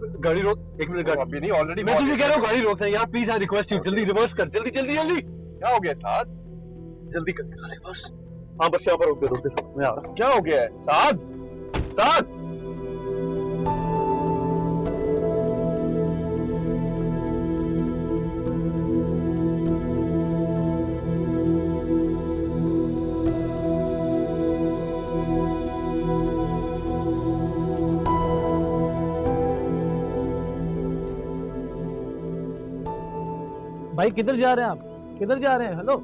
गाड़ी रोक, एक मिनट गाड़ी। अभी नहीं, ऑलरेडी मैं तुझे कह रहा हूँ गाड़ी रोक यार, प्लीज आई रिक्वेस्ट यू, जल्दी रिवर्स कर, जल्दी जल्दी जल्दी। क्या हो गया साद? जल्दी कर रिवर्स। हाँ बस यहाँ पर रोक दे, मैं आ रहा। क्या हो गया है साद? साद भाई किधर जा रहे हैं आप? किधर जा रहे हैं? हेलो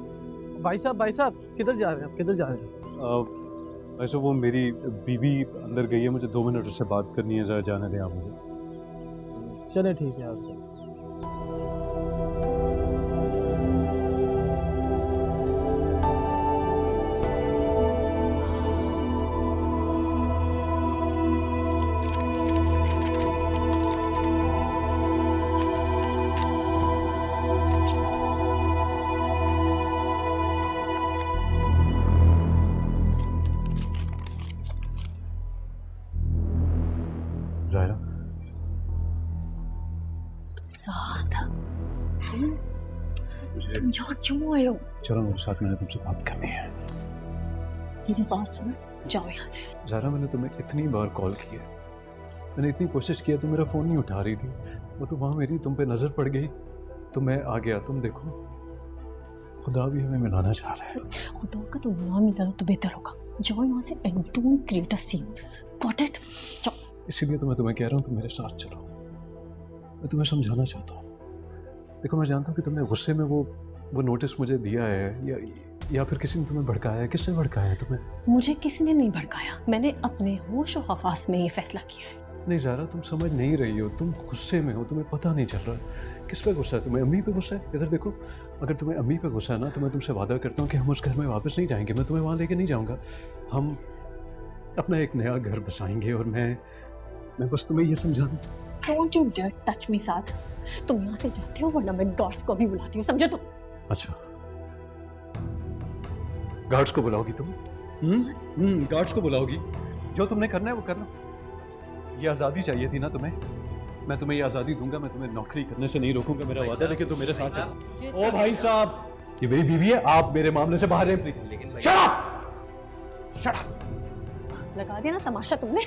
भाई साहब किधर जा रहे हैं आप? किधर जा रहे हैं? वैसे वो मेरी बीवी अंदर गई है, मुझे 2 मिनट उससे बात करनी है, जरा जाने दें आप मुझे। चले ठीक है आप। ज़ाहिरा, साथ तुम यहाँ क्यों आए हो? चलो मेरे साथ, मैंने तुमसे बात करनी है। मेरी बात सुनो, जाओ यहाँ से। ज़ाहिरा, मैंने तुम्हें इतनी बार कॉल किया, मैंने इतनी कोशिश किया, तुम मेरा फ़ोन नहीं उठा रही थी। वो तो वहाँ मेरी तुम पे नज़र पड़ गई तो मैं आ गया। तुम देखो, खुदा भी हमें मिलाना चाह रहा है। खुदा का तो नाम ही डालो तो बेहतर होगा। जाओ यहाँ से and don't create a scene. Got it? जाओ। इसीलिए तो मैं तुम्हें कह रहा हूँ, तुम मेरे साथ चलो। मैं तुम्हें समझाना चाहता हूँ। देखो, मैं जानता हूँ कि तुमने गुस्से में वो नोटिस मुझे दिया है, या फिर किसी ने तुम्हें भड़काया है। किसने भड़काया है तुम्हें? मुझे किसी ने नहीं भड़काया, मैंने अपने होश और हवास में ये फैसला किया है। नहीं ज़ारा, तुम समझ नहीं रही हो, तुम गुस्से में हो, तुम्हें पता नहीं चल रहा। किस पे गुस्सा है तुम्हें? अम्मी पे गुस्सा है? इधर देखो, अगर तुम्हें अम्मी पे गुस्सा है ना, तो मैं तुमसे वादा करता हूँ कि हम उस घर में वापस नहीं जाएंगे। मैं तुम्हें वहाँ लेके नहीं जाऊँगा। हम अपना एक नया घर बसाएंगे और मैं बस तुम्हें ये समझा दूँ। Don't you dare touch me साथ। तुम यहाँ से जाते हो वरना मैं गार्ड्स को भी बुलाती हूँ, समझे तुम? अच्छा, गार्ड्स को बुलाओगी तुम? गार्ड्स को बुलाओगी? जो तुमने करना है वो करना। ये आज़ादी चाहिए थी ना तुम्हें, मैं तुम्हें ये आज़ादी दूंगा। मैं तुम्हें नौकरी करने से नहीं रोकूंगा, मेरा वादा है कि तुम मेरे साथ चलो। ओ भाई साहब, ये मेरी बीवी है, आप मेरे मामले से बाहर हैं। Shut up! लगा दिया ना तमाशा तुमने।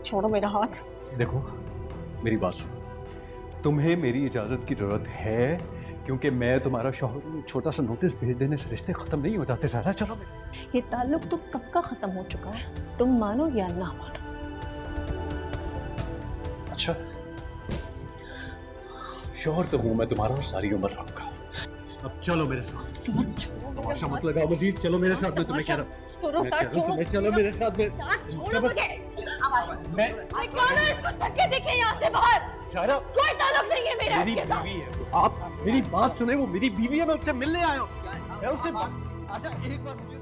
छोड़ो मेरा हाथ। देखो, मेरी बात सुनो, तुम्हें मेरी इजाज़त की ज़रूरत है, क्योंकि मैं तुम्हारा शौहर। छोटा सा नोटिस भेज देने से रिश्ते ख़त्म नहीं हो जाते। ज़ारा चलो। ये ताल्लुक तो कब का खत्म हो चुका है, तुम मानो या ना मानो। अच्छा, शौहर तो हूँ मैं तुम्हारा और सारी उम्र रहूंगा। अब चलो मेरे साथ। साथ छोड़ो, तमाशा मत लगाओ मजीद, चलो मेरे साथ। मैं तुम्हें कह रहा हूँ, छोड़ो मैं साथ, कह रहा हूँ छोड़ो तुम्हें, चलो मेरे साथ। साथ, छोड़ो मुझे। मैं निकालो इसको, धक्के देके यहाँ से बाहर। ज़ारा, कोई ताल्लुक नहीं है मेरा मेरी इसके साथ। बीवी है। आप मेरी बात सुने, वो मेरी बीवी है, मैं उससे मिलने आया हूँ। मैं उससे अच्छा, एक बार मुझे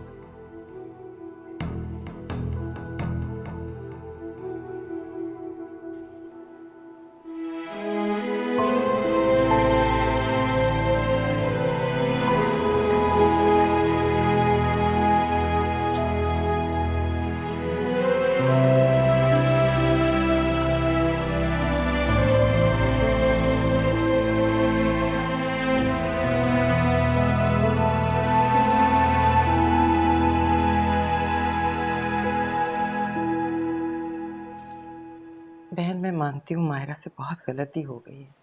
बहन, मैं मानती हूँ मायरा से बहुत गलती हो गई है।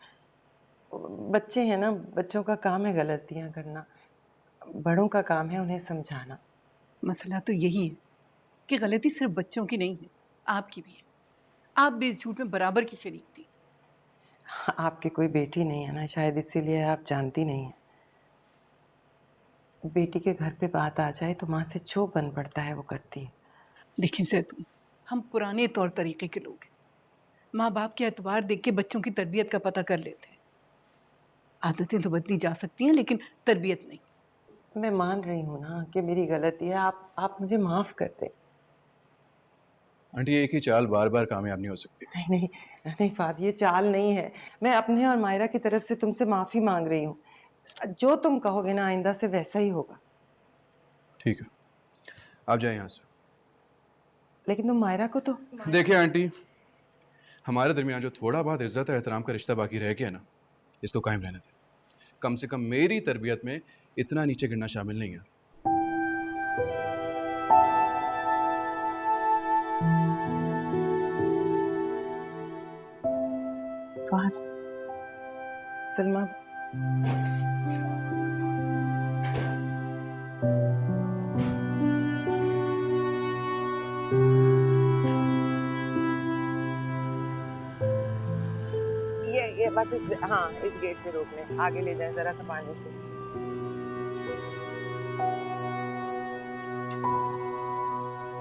बच्चे हैं ना, बच्चों का काम है गलतियाँ करना, बड़ों का काम है उन्हें समझाना। मसला तो यही है कि गलती सिर्फ बच्चों की नहीं है, आपकी भी है। आप भी इस झूठ में बराबर की शरीक थी। आपकी कोई बेटी नहीं है ना, शायद इसीलिए आप जानती नहीं हैं। बेटी के घर पे बात आ जाए तो माँ से जो बन पड़ता है वो करती है। देखें जैतून, हम पुराने तौर तरीके के लोग हैं। माँ बाप के एतबार देख के बच्चों की तरबियत का पता कर लेते हैं। आदतें तो बदली जा सकती हैं लेकिन तरबियत नहीं। मैं मान रही हूँ ना कि मेरी गलती है, आप मुझे माफ़ कर दें। आंटी, एक ही चाल बार बार कामयाब नहीं हो सकती। नहीं नहीं नहीं फाद, ये चाल नहीं है। मैं अपने और मायरा की तरफ से तुमसे माफ़ी मांग रही हूँ। जो तुम कहोगे ना आइंदा से वैसा ही होगा। ठीक है, आप जाए यहाँ से। लेकिन तुम मायरा को तो। देखिए आंटी, हमारे दरमियान जो थोड़ा बहुत इज्जत और एहतराम का रिश्ता बाकी रह गया ना, इसको कायम रहने दें। कम से कम मेरी तरबियत में इतना नीचे गिरना शामिल नहीं है। फहद, सलमा, ये बस इस गेट पे रोक लें, आगे ले जाएं जरा सा पानी से।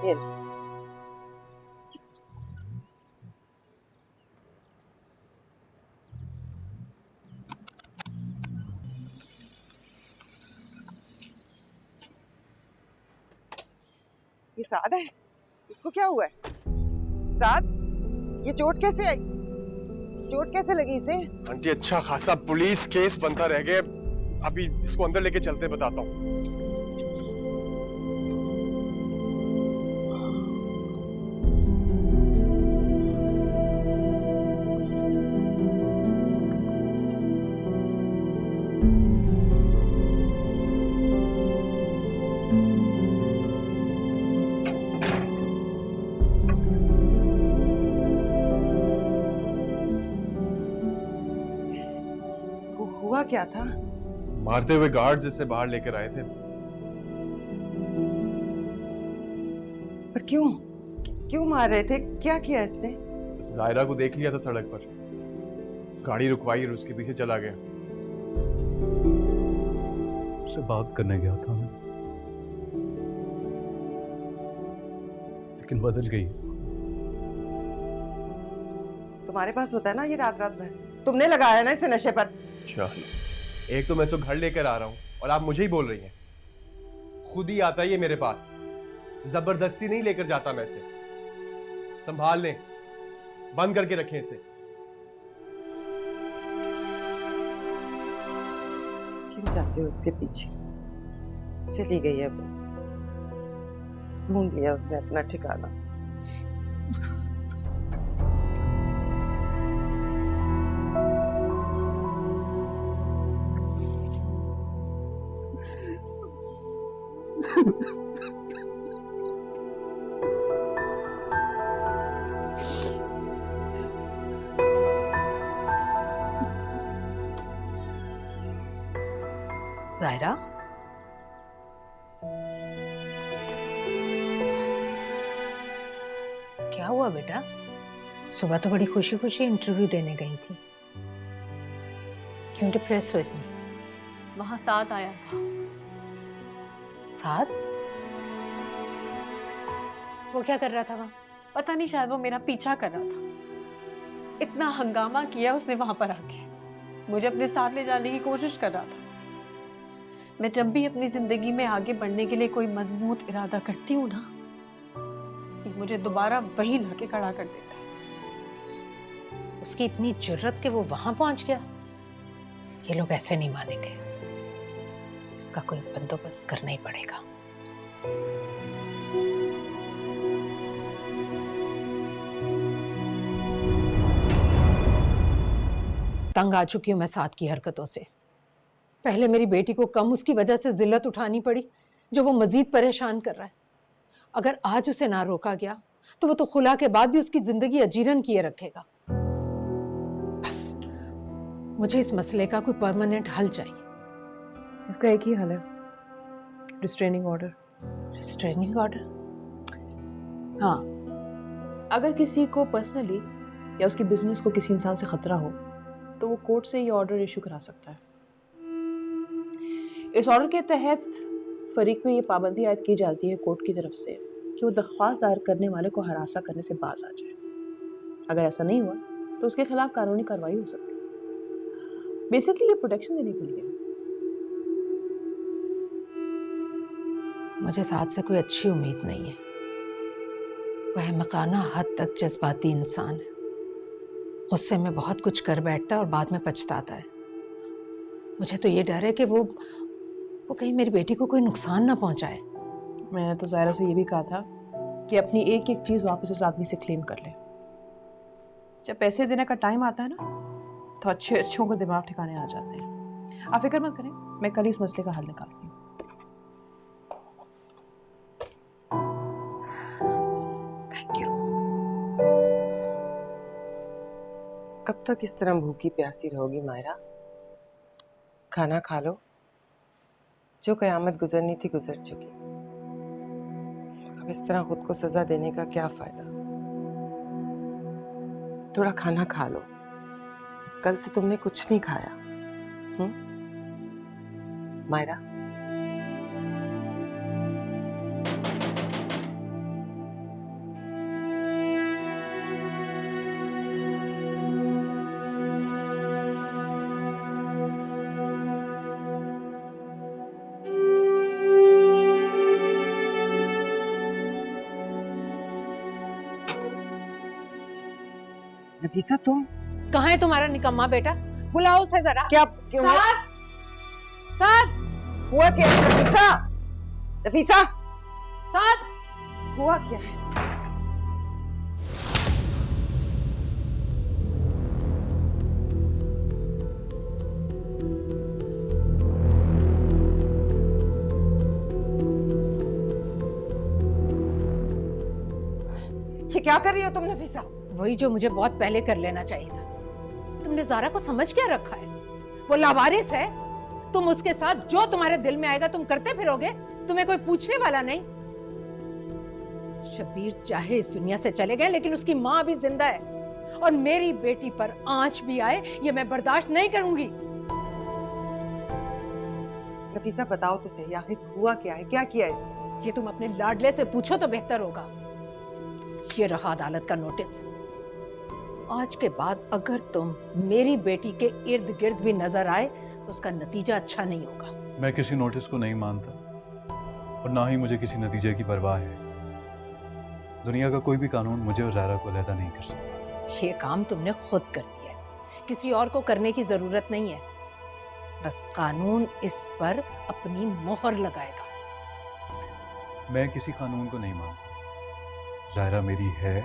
ये लो। ये साद है, इसको क्या हुआ है? साद, ये चोट कैसे आई? चोट कैसे लगी इसे? आंटी अच्छा खासा पुलिस केस बनता रह गया, अभी इसको अंदर लेके चलते बताता हूँ। हुआ क्या था? मारते हुए गार्ड्स इसे बाहर लेकर आए थे। पर क्यों? क्यों मार रहे थे? क्या किया इसने? जायरा को देख लिया था सड़क पर, गाड़ी रुकवाई और उसके पीछे चला गया। उससे बात करने गया था मैं, लेकिन बदल गई। तुम्हारे पास होता है ना ये रात रात भर, तुमने लगाया ना इसे नशे पर। अच्छा, एक तो मैं इसको घर लेकर आ रहा हूँ और आप मुझे ही बोल रही हैं। खुद ही आता है ये मेरे पास, जबरदस्ती नहीं लेकर जाता मैं इसे। संभाल लें, बंद करके रखें इसे। क्यों जाते हो उसके पीछे? चली गई अब, ढूंढ लिया उसने अपना ठिकाना। जायरा, क्या हुआ बेटा? सुबह तो बड़ी खुशी खुशी इंटरव्यू देने गई थी, क्यों डिप्रेस हो इतनी? वहां साथ आया था। साथ? वो क्या कर रहा था वहां? पता नहीं, शायद वो मेरा पीछा कर रहा था। इतना हंगामा किया उसने वहां पर आके, मुझे अपने साथ ले जाने की कोशिश कर रहा था। मैं जब भी अपनी जिंदगी में आगे बढ़ने के लिए कोई मजबूत इरादा करती हूँ ना, ये मुझे दोबारा वही लाके खड़ा कर देता है। उसकी इतनी जुर्रत कि वो वहां पहुंच गया। ये लोग ऐसे नहीं मानेंगे, इसका कोई बंदोबस्त करना ही पड़ेगा। तंग आ चुकी हूं मैं साथ की हरकतों से। पहले मेरी बेटी को कम उसकी वजह से जिल्लत उठानी पड़ी, जो वो मजीद परेशान कर रहा है। अगर आज उसे ना रोका गया तो वो तो खुला के बाद भी उसकी जिंदगी अजीरन किए रखेगा। बस मुझे इस मसले का कोई परमानेंट हल चाहिए। इसका एक ही हल है, रिस्ट्रेनिंग ऑर्डर। Restraining order? हाँ, अगर किसी को पर्सनली या उसकी बिजनेस को किसी इंसान से खतरा हो तो वो कोर्ट से ये ऑर्डर इशू करा सकता है। इस ऑर्डर के तहत फरीक में ये पाबंदी आयद की जाती है कोर्ट की तरफ से कि वो दरख्वास्त दायर करने वाले को हरासा करने से बाज आ जाए। अगर ऐसा नहीं हुआ तो उसके खिलाफ कानूनी कार्रवाई हो सकती है। बेसिकली ये प्रोटेक्शन देने के लिए। मुझे साथ से कोई अच्छी उम्मीद नहीं है। वह मकाना हद तक जज्बाती इंसान है, गुस्से में बहुत कुछ कर बैठता है और बाद में पछताता है। मुझे तो ये डर है कि वो कहीं मेरी बेटी को कोई नुकसान ना पहुंचाए। मैंने तो जायरा से ये भी कहा था कि अपनी एक एक चीज़ वापस उस आदमी से क्लेम कर ले। जब पैसे देने का टाइम आता है ना तो अच्छे अच्छों को दिमाग ठिकाने आ जाते हैं। आप फिक्र मत करें, मैं कल इस मसले का हल निकालती हूँ। Thank you. कब तक इस तरह भूखी प्यासी रहोगी मायरा? खाना खा लो। जो कयामत गुजरनी थी गुजर चुकी। अब इस तरह खुद को सजा देने का क्या फायदा? थोड़ा खाना खा लो। कल से तुमने कुछ नहीं खाया। मायरा, नफीसा तुम कहाँ है तुम्हारा निकम्मा बेटा? बुलाओ उसे जरा। क्या क्यों? साथ हुआ क्या है नफीसा? नफीसा साथ हुआ क्या है? ये क्या कर रही हो तुम नफीसा? वही जो मुझे बहुत पहले कर लेना चाहिए था। तुमने ज़ारा को समझ क्या रखा है? वो लावारिस है। तुम उसके साथ जो तुम्हारे दिल में आएगा तुम करते फिरोगे। तुम्हें कोई पूछने वाला नहीं। शबीर चाहे इस दुनिया से चले गए लेकिन उसकी माँ अभी जिंदा है और मेरी बेटी पर आंच भी आए ये मैं बर्दाश्त नहीं करूंगी। नफीसा बताओ तो सही, आखिर हुआ क्या है? क्या किया इसने? ये तुम अपने लाडले से पूछो तो बेहतर होगा। ये रहा अदालत का नोटिस। आज के बाद अगर तुम मेरी बेटी के इर्द गिर्द भी नजर आए तो उसका नतीजा अच्छा नहीं होगा। मैं किसी नोटिस को नहीं मानता और ना ही मुझे किसी नतीजे की परवाह है। दुनिया का कोई भी कानून मुझे और ज़ारा को अलहदा नहीं कर सकता। ये काम तुमने खुद कर दिया है, किसी और को करने की जरूरत नहीं है। बस कानून इस पर अपनी मोहर लगाएगा। मैं किसी कानून को नहीं मानता। ज़ारा मेरी है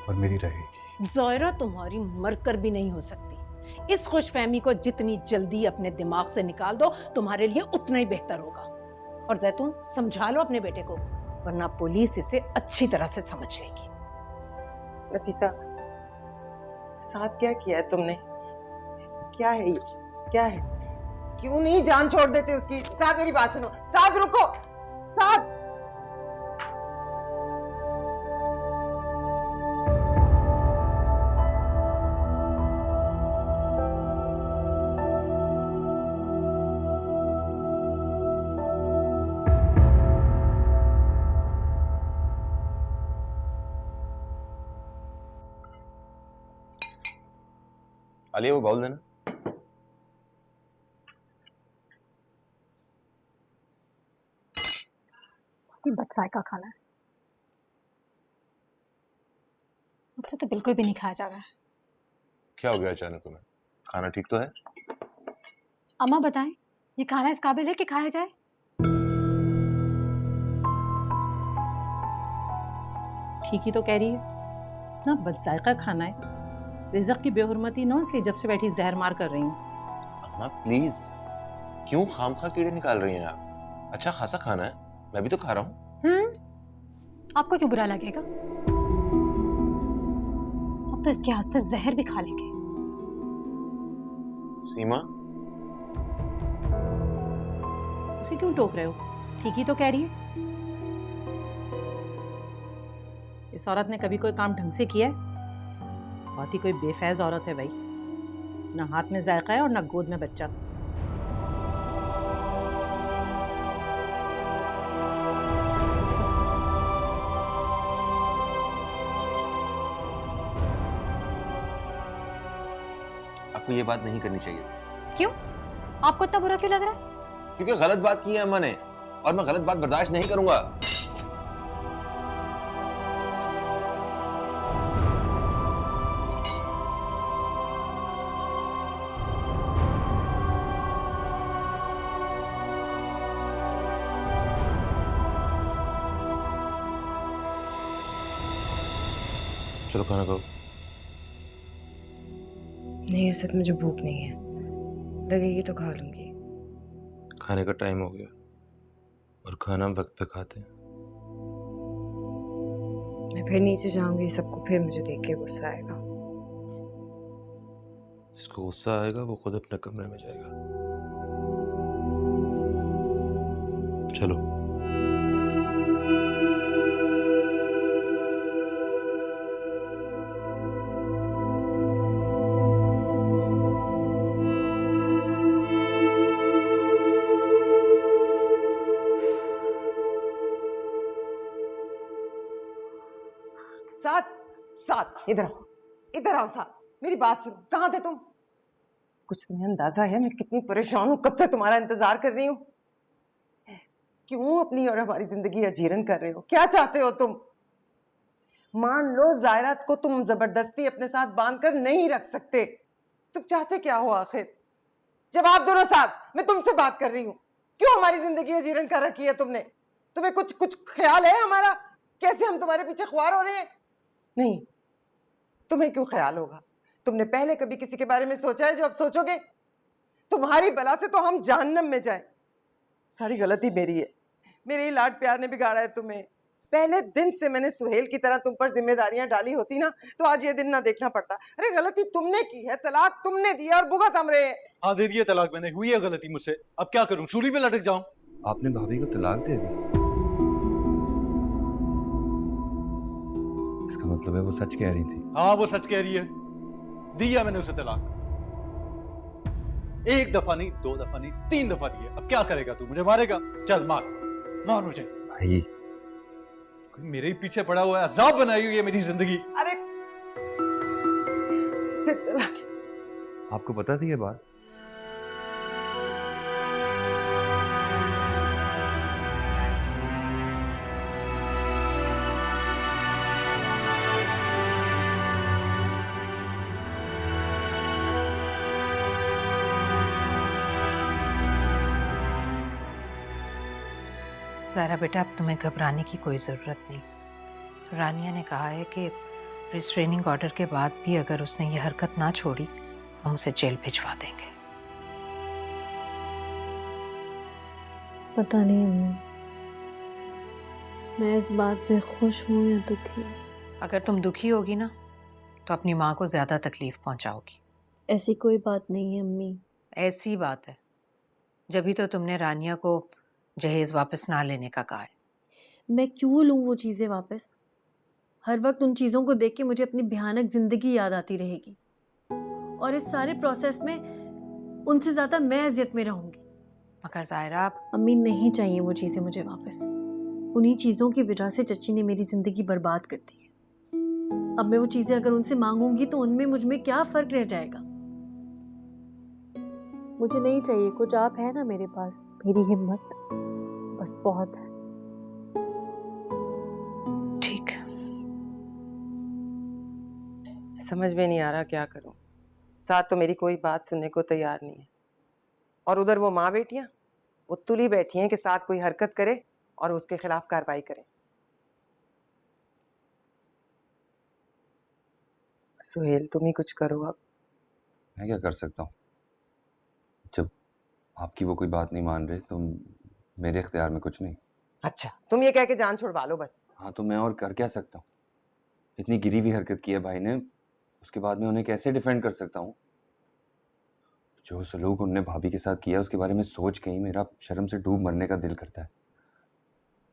और मेरी रहेगी। ज़ायरा तुम्हारी मरकर भी नहीं हो सकती। इस खुशफहमी को जितनी जल्दी अपने दिमाग से निकाल दो तुम्हारे लिए उतना ही बेहतर होगा। और जैतून समझा लो अपने बेटे को, वरना पुलिस इसे अच्छी तरह से समझ लेगी। नफीसा, साथ क्या किया है तुमने? क्या है ये? क्या है? क्यों नहीं जान छोड़ देते उसकी? साथ मेरी बात सुनो। साथ रुको। साथ आलिया वो बाउल देना। बदसायका खाना है, मुझसे तो बिल्कुल भी नहीं खाया जा रहा है। क्या हो गया अचानक तुम्हें? खाना ठीक तो है? अम्मा बताएं, ये खाना इस काबिल है कि खाया जाए? ठीक ही तो कह रही है ना, बदजायका खाना है। रिज़्क़ की बेहुरमती ना, इसलिए जब से बैठी जहर मार कर रही हूँ। अम्मा प्लीज, क्यों खामखा कीड़े निकाल रही हैं आप? अच्छा खासा खाना है, मैं भी तो खा रहा हूँ। आपको क्यों बुरा लगेगा? अब तो इसके हाथ से जहर भी खा लेंगे। सीमा, उसे क्यों टोक रहे हो? ठीक ही तो कह रही है। इस औरत ने कभी कोई काम ढंग से किया है? बहुत ही कोई बेफैज औरत है भाई। ना हाथ में जायका है और ना गोद में बच्चा। आपको ये बात नहीं करनी चाहिए। क्यों? आपको इतना बुरा क्यों लग रहा है? क्योंकि गलत बात की है अम्मा ने, और मैं गलत बात बर्दाश्त नहीं करूंगा। चलो खाना खाओ। नहीं, असल मुझे भूख नहीं है, लगेगी तो खा लूंगी। खाने का टाइम हो गया और खाना वक्त पे खाते हैं। मैं फिर नीचे जाऊंगी, सबको फिर मुझे देख के गुस्सा आएगा। जिसको गुस्सा आएगा वो खुद अपने कमरे में जाएगा। चलो। साथ साथ इधर आओ, इधर आओ साथ, मेरी बात सुनो। कहाँ थे तुम? कुछ तुम्हें अंदाजा है मैं कितनी परेशान हूँ? कब से तुम्हारा इंतजार कर रही हूँ। क्यों अपनी और हमारी जिंदगी अजीरन कर रहे हो? क्या चाहते हो तुम? मान लो जायरा को तुम जबरदस्ती अपने साथ बांधकर नहीं रख सकते, तुम चाहते क्या हो आखिर? जवाब दो ना साथ, मैं तुमसे बात कर रही हूँ। क्यों हमारी जिंदगी अजीरन कर रखी है तुमने? तुम्हें कुछ कुछ ख्याल है हमारा, कैसे हम तुम्हारे पीछे ख्वार हो रहे हैं? नहीं, तुम्हें क्यों ख्याल होगा? तुमने पहले कभी किसी के बारे में सोचा है जो अब सोचोगे? तुम्हारी बला से तो हम जहन्नम में जाए। सारी गलती मेरी है, मेरे ही लाड प्यार ने बिगाड़ा है तुम्हें। पहले दिन से मैंने सुहेल की तरह तुम पर जिम्मेदारियां डाली होती ना, तो आज ये दिन ना देखना पड़ता। अरे गलती तुमने की है, तलाक तुमने दिया और भुगत हम रहे हैं। हाँ दे दिया तलाक मैंने, हुई है गलती मुझसे, अब क्या करूं? सूली पे लटक जाऊं? आपने भाभी को तलाक दे दी? इसका मतलब है वो सच कह रही थी? हाँ वो सच कह रही है, दिया मैंने उसे तलाक। एक दफा नहीं, दो दफा नहीं, 3 दफा दिया। अब क्या करेगा तू? मुझे मारेगा? चल मार, मार मुझे। भाई मेरे ही पीछे पड़ा हुआ है, अजाब बनाई हुई है मेरी जिंदगी। अरे फिर चला गया। आपको पता थी ये बात? ज़ायरा बेटा, अब तुम्हें घबराने की कोई ज़रूरत नहीं। रानिया ने कहा है कि रिस्ट्रेनिंग ऑर्डर के बाद भी अगर उसने ये हरकत ना छोड़ी, हम उसे जेल भिजवा देंगे। पता नहीं अम्मी, मैं इस बात पे खुश हूँ या दुखी। अगर तुम दुखी होगी ना, तो अपनी माँ को ज़्यादा तकलीफ पहुँचाओगी। ऐसी कोई बात नहीं है अम्मी। ऐसी बात है, जभी तो तुमने रानिया को जहेज वापस ना लेने का कहा है। मैं क्यों लूँ वो चीज़ें वापस? हर वक्त उन चीज़ों को देख के मुझे अपनी भयानक जिंदगी याद आती रहेगी, और इस सारे प्रोसेस में उनसे ज़्यादा मैं अजियत में रहूँगी। मगर ज़ायरा, अम्मी नहीं चाहिए वो चीज़ें मुझे वापस। उन्हीं चीज़ों की वजह से चची ने मेरी ज़िंदगी बर्बाद कर दी है। अब मैं वो चीज़ें अगर उनसे मांगूंगी तो उनमें मुझ में क्या फ़र्क रह जाएगा? मुझे नहीं चाहिए कुछ, आप है ना मेरे पास, मेरी हिम्मत बस बहुत है। ठीक। समझ में नहीं आ रहा क्या करूं। साथ तो मेरी कोई बात सुनने को तैयार नहीं है, और उधर वो माँ बेटियां वो तुली बैठी हैं कि साथ कोई हरकत करे और उसके खिलाफ कार्रवाई करें। सुहेल तुम ही कुछ करो अब। मैं क्या कर सकता हूँ? जब आपकी वो कोई बात नहीं मान रहे तो मेरे इख्तियार में कुछ नहीं। अच्छा, तुम ये कह के जान छुड़वा लो बस। हाँ तो मैं और कर क्या सकता हूँ? इतनी गिरी हुई हरकत की है भाई ने, उसके बाद मैं उन्हें कैसे डिफेंड कर सकता हूँ? जो सलूक उनने भाभी के साथ किया उसके बारे में सोच के ही मेरा शर्म से डूब मरने का दिल करता है।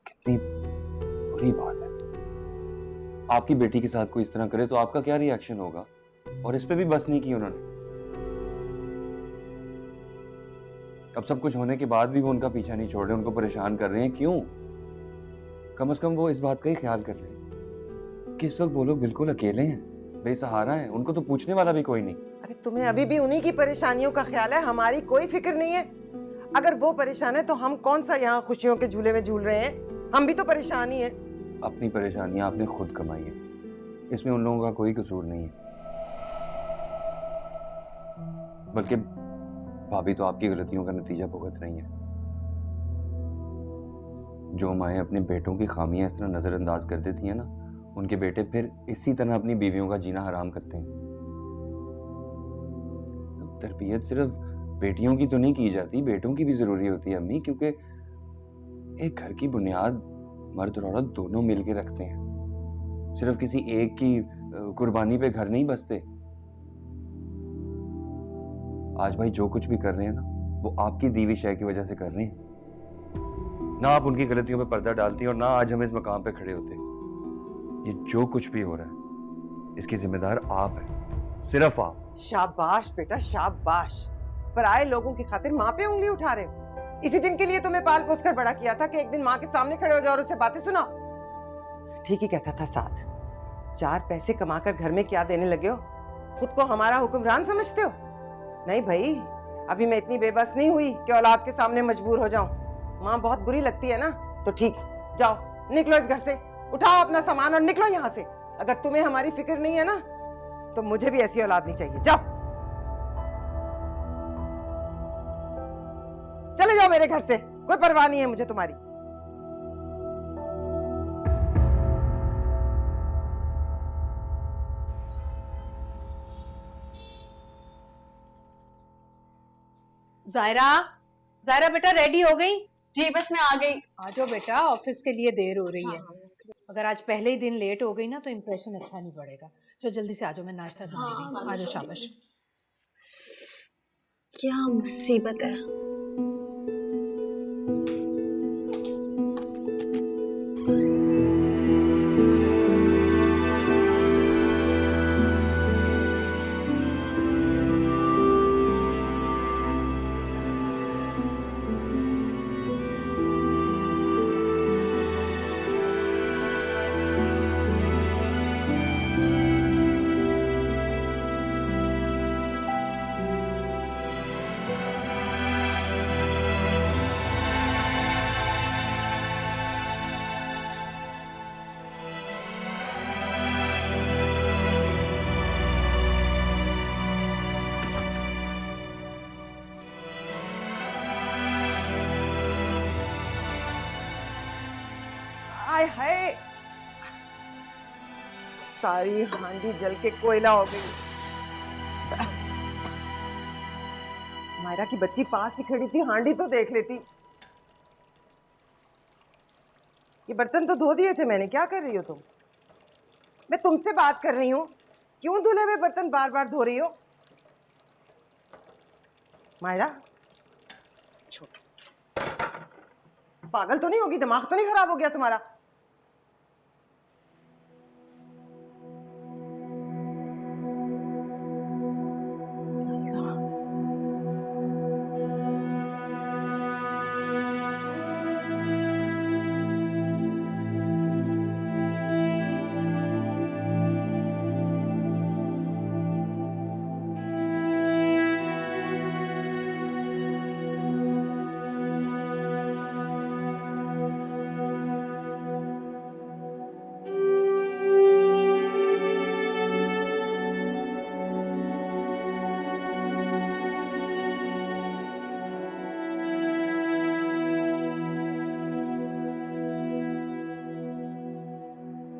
कितनी बुरी बात है। आपकी बेटी के साथ कोई इस तरह करे तो आपका क्या रिएक्शन होगा? और इस पे भी बस नहीं की उन्होंने। अब सब कुछ होने के बाद भी वो उनका पीछा नहीं छोड़ रहे, उनको परेशान कर रहे हैं। क्यों? कम से कम वो इस बात का ही ख्याल कर रहे हैं कि इस वक्त वो लोग बिल्कुल अकेले हैं, बेसहारा हैं, उनको तो पूछने वाला भी कोई नहीं। अरे तुम्हें अभी भी उन्हीं की परेशानियों का ख्याल है, हमारी कोई फिक्र नहीं है। अगर वो परेशान है तो हम कौन सा यहाँ खुशियों के झूले में झूल रहे हैं? हम भी तो परेशान ही हैं। अपनी परेशानियां आपने खुद कमाई है, इसमें उन लोगों का कोई कसूर नहीं है। बल्कि भाभी तो आपकी गलतियों का नतीजा भुगत रही है। जो माएँ अपने बेटों की खामियां इस तरह नजरअंदाज कर देती हैं ना, उनके बेटे फिर इसी तरह अपनी बीवियों का जीना हराम करते हैं। तरबियत सिर्फ बेटियों की तो नहीं की जाती, बेटों की भी जरूरी होती है अम्मी, क्योंकि एक घर की बुनियाद मर्द और औरत दोनों मिलके रखते हैं। सिर्फ किसी एक की कुर्बानी पे घर नहीं बसते। आज भाई जो कुछ भी कर रहे हैं ना, वो आपकी दीवी शय की वजह से कर रहे हैं। ना आप उनकी गलतियों पे पर्दा डालती हैं और ना आज हम इस मकाम पे खड़े होते। ये जो कुछ भी हो रहा है इसकी जिम्मेदार आप हैं, सिर्फ आप। शाबाश बेटा शाबाश, पराए लोगों की खातिर माँ पे उंगली उठा रहे हो। इसी दिन के लिए तुम्हें पाल पोस कर बड़ा किया था कि एक दिन माँ के सामने खड़े हो जाओ और उससे बातें सुनाओ। ठीक ही कहता था साथ, 4 पैसे कमाकर घर में क्या देने लगे हो? खुद को हमारा हुक्मरान समझते हो? नहीं भाई, अभी मैं इतनी बेबस नहीं हुई कि औलाद के सामने मजबूर हो जाऊं। माँ बहुत बुरी लगती है ना, तो ठीक है, जाओ निकलो इस घर से, उठाओ अपना सामान और निकलो यहाँ से। अगर तुम्हें हमारी फिक्र नहीं है ना, तो मुझे भी ऐसी औलाद नहीं चाहिए। जाओ, चले जाओ मेरे घर से, कोई परवाह नहीं है मुझे तुम्हारी। जायरा, जायरा बेटा रेडी हो गई? जी बस मैं आ गई। आ जाओ बेटा, ऑफिस के लिए देर हो रही है। अगर आज पहले ही दिन लेट हो गई ना तो इम्प्रेशन अच्छा नहीं पड़ेगा। जो जल्दी से आ जाओ, मैं नाश्ता बना रही हूँ। आ जाओ, शाबाश। क्या मुसीबत है। हाय हाय, सारी हांडी जल के कोयला हो गई। मायरा की बच्ची पास ही खड़ी थी, हांडी तो देख लेती। ये बर्तन तो धो दिए थे मैंने, क्या कर रही हो तुम? मैं तुमसे बात कर रही हूँ, क्यों धुले हुए बर्तन बार बार धो रही हो? मायरा, पागल तो नहीं होगी? दिमाग तो नहीं खराब हो गया तुम्हारा?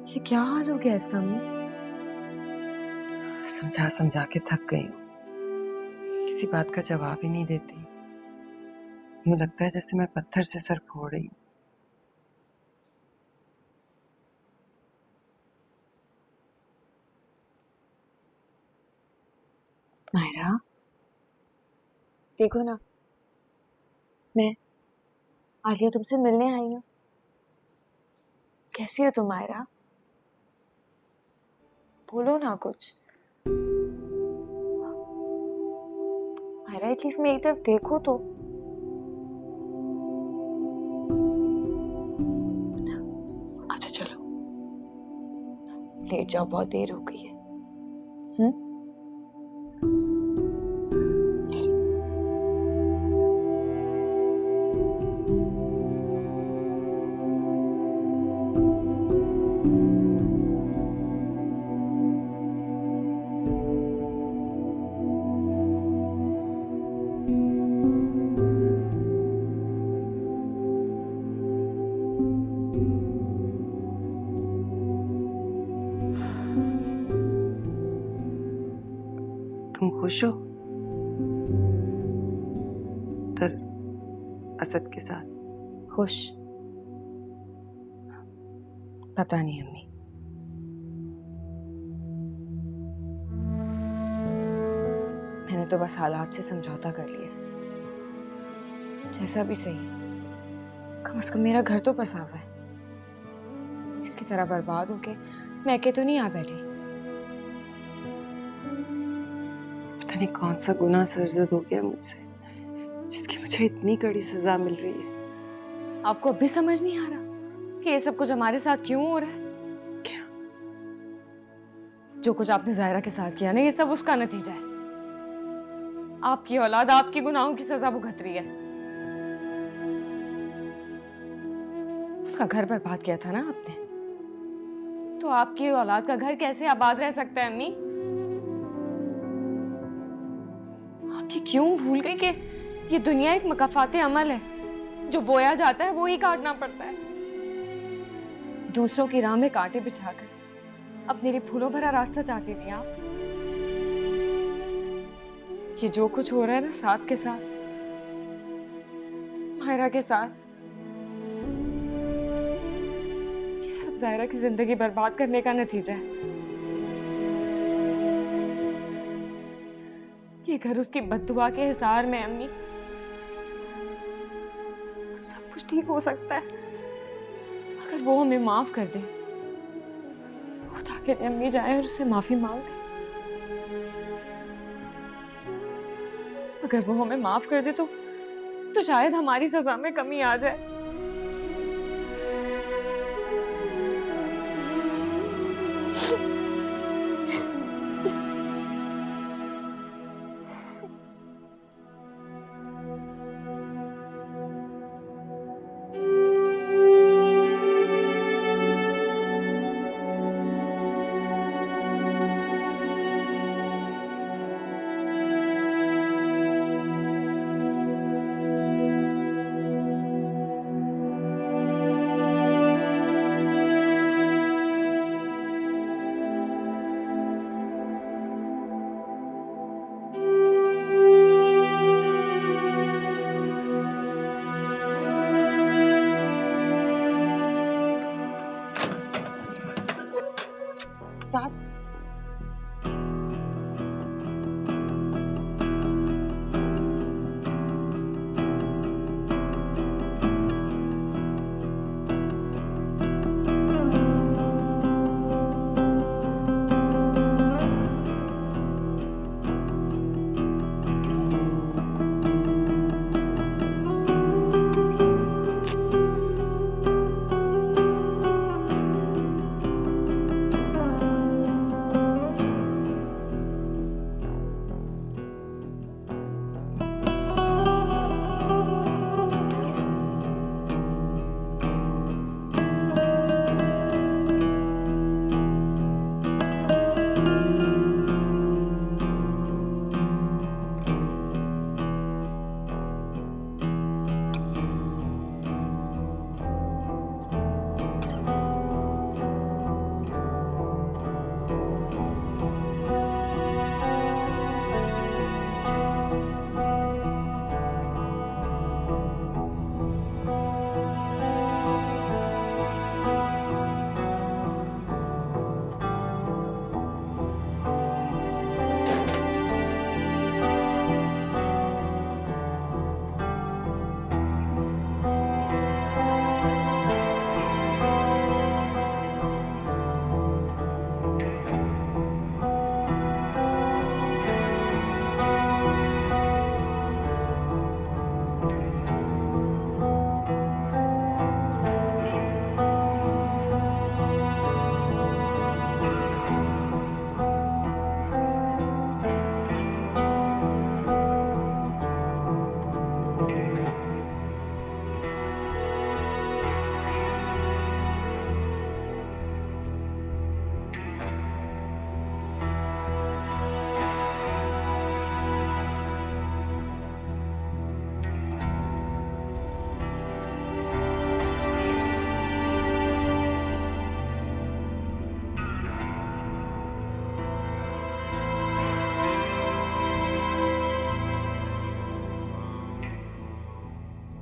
ये क्या हाल हो गया इसका अम्मी? समझा समझा के थक गई हूँ, किसी बात का जवाब ही नहीं देती। यूं लगता है जैसे मैं पत्थर से सर फोड़ रही हूँ। मायरा, देखो ना, मैं आलिया तुमसे मिलने आई हूँ। कैसी हो तुम मायरा? बोलो ना कुछ। मायरा एटलीस्ट मेरी तरफ देखो तो। अच्छा चलो, लेट जाओ, बहुत देर हो गई है। तुम खुश हो? असद के साथ? खुश? पता नहीं अम्मी। मैंने तो बस हालात से समझौता कर लिया। जैसा भी सही, कम से कम मेरा घर तो बसा हुआ है। इसकी तरह बर्बाद होके मैके तो नहीं आ बैठी। पता नहीं कौन सा गुनाह सरजद हो गया मुझसे, जिसकी मुझे इतनी कड़ी सजा मिल रही है। आपको अब भी समझ नहीं आ रहा कि ये सब कुछ हमारे साथ क्यों हो रहा है? क्या? जो कुछ आपने जायरा के साथ किया ना, ये सब उसका नतीजा है। आपकी औलाद आपकी गुनाहों की सजा भुगत रही है। उसका घर बर्बाद किया था ना आपने, तो आपकी औलाद का घर कैसे आबाद रह सकता है अम्मी? आप ये क्यों भूल गए कि ये दुनिया एक मकाफाते अमल है, जो बोया जाता है वो ही काटना पड़ता है। दूसरों की राह में कांटे बिछाकर अपने लिए फूलों भरा रास्ता चाहती थी आप। ये जो कुछ हो रहा है ना साथ के साथ, मायरा के साथ, ये सब जायरा की जिंदगी बर्बाद करने का नतीजा है। ये घर उसकी बद्दुआ के हिसार में अम्मी। सब कुछ ठीक हो सकता है अगर वो हमें माफ कर दे। खुदा के लिए अम्मी जाए और उससे माफी मांग ले। अगर वो हमें माफ कर दे तो शायद हमारी सजा में कमी आ जाए।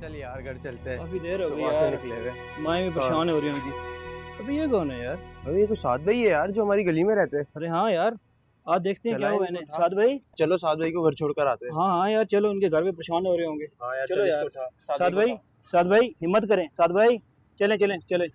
चल यार घर चलते हैं। काफी देर हो गई सुबह से यार, निकले हुए। माँ भी परेशान हो रही होंगी। अभी ये कौन है यार? अरे ये तो साद भाई है यार, जो हमारी गली में रहते हैं। अरे हाँ यार, आज देखते हैं क्या चला हुआ इनको इन्हें। उठा। साद भाई, चलो साद भाई को घर छोड़कर आते हैं। हाँ हाँ यार चलो, उनके घर में परेशान हो रहे होंगे। हाँ यार चलो चल यार। इसको उठा। साद भाई, साद भाई हिम्मत करें। साद भाई चलें चलें चलें।